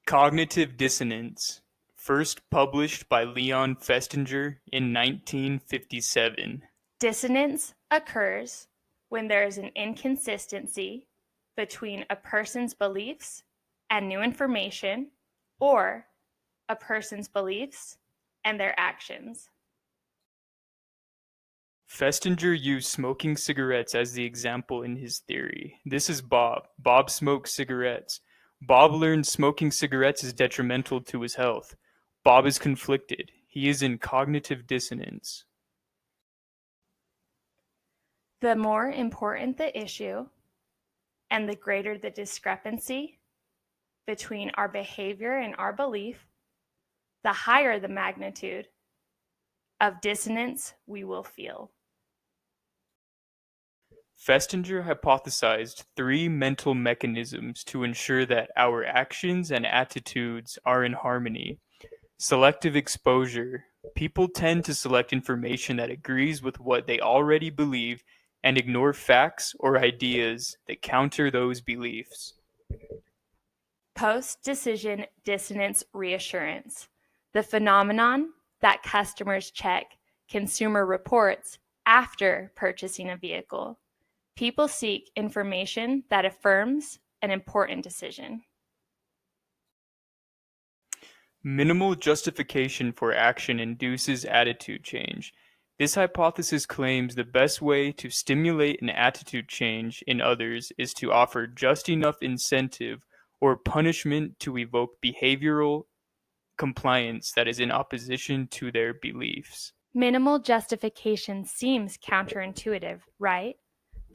Cognitive dissonance, first published by Leon Festinger in 1957. Dissonance occurs when there is an inconsistency between a person's beliefs and new information, or a person's beliefs and their actions. Festinger used smoking cigarettes as the example in his theory. This is Bob. Bob smokes cigarettes. Bob learns smoking cigarettes is detrimental to his health. Bob is conflicted. He is in cognitive dissonance. The more important the issue and the greater the discrepancy between our behavior and our belief, the higher the magnitude of dissonance we will feel. Festinger hypothesized three mental mechanisms to ensure that our actions and attitudes are in harmony. Selective exposure. People tend to select information that agrees with what they already believe and ignore facts or ideas that counter those beliefs. Post-decision dissonance reassurance, the phenomenon that customers check consumer reports after purchasing a vehicle. People seek information that affirms an important decision. Minimal justification for action induces attitude change. This hypothesis claims the best way to stimulate an attitude change in others is to offer just enough incentive or punishment to evoke behavioral compliance that is in opposition to their beliefs. Minimal justification seems counterintuitive, right?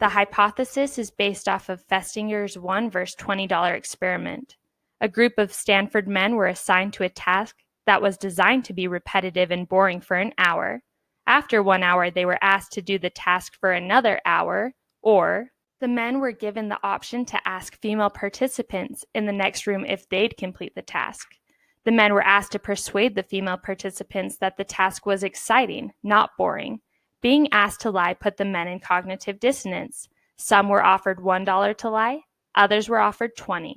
The hypothesis is based off of Festinger's 1 verse $20 experiment. A group of Stanford men were assigned to a task that was designed to be repetitive and boring for an hour. After 1 hour, they were asked to do the task for another hour, or the men were given the option to ask female participants in the next room if they'd complete the task. The men were asked to persuade the female participants that the task was exciting, not boring. Being asked to lie put the men in cognitive dissonance. Some were offered $1 to lie, others were offered $20.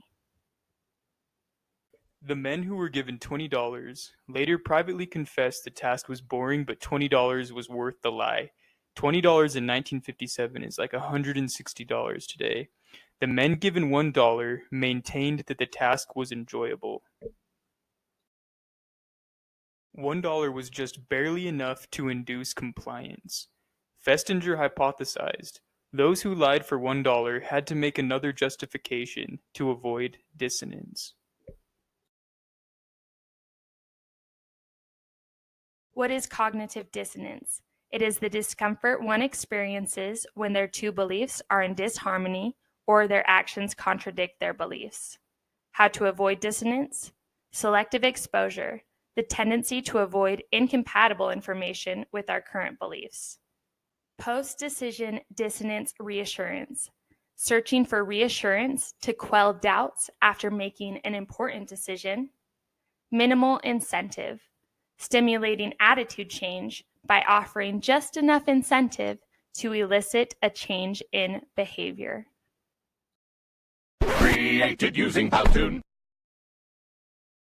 The men who were given $20 later privately confessed the task was boring, but $20 was worth the lie. $20 in 1957 is like $160 today. The men given $1 maintained that the task was enjoyable. $1 was just barely enough to induce compliance. Festinger hypothesized those who lied for $1 had to make another justification to avoid dissonance. What is cognitive dissonance? It is the discomfort one experiences when their two beliefs are in disharmony or their actions contradict their beliefs. How to avoid dissonance? Selective exposure, the tendency to avoid incompatible information with our current beliefs. Post-decision dissonance reassurance, searching for reassurance to quell doubts after making an important decision. Minimal incentive, stimulating attitude change by offering just enough incentive to elicit a change in behavior. Created using Powtoon.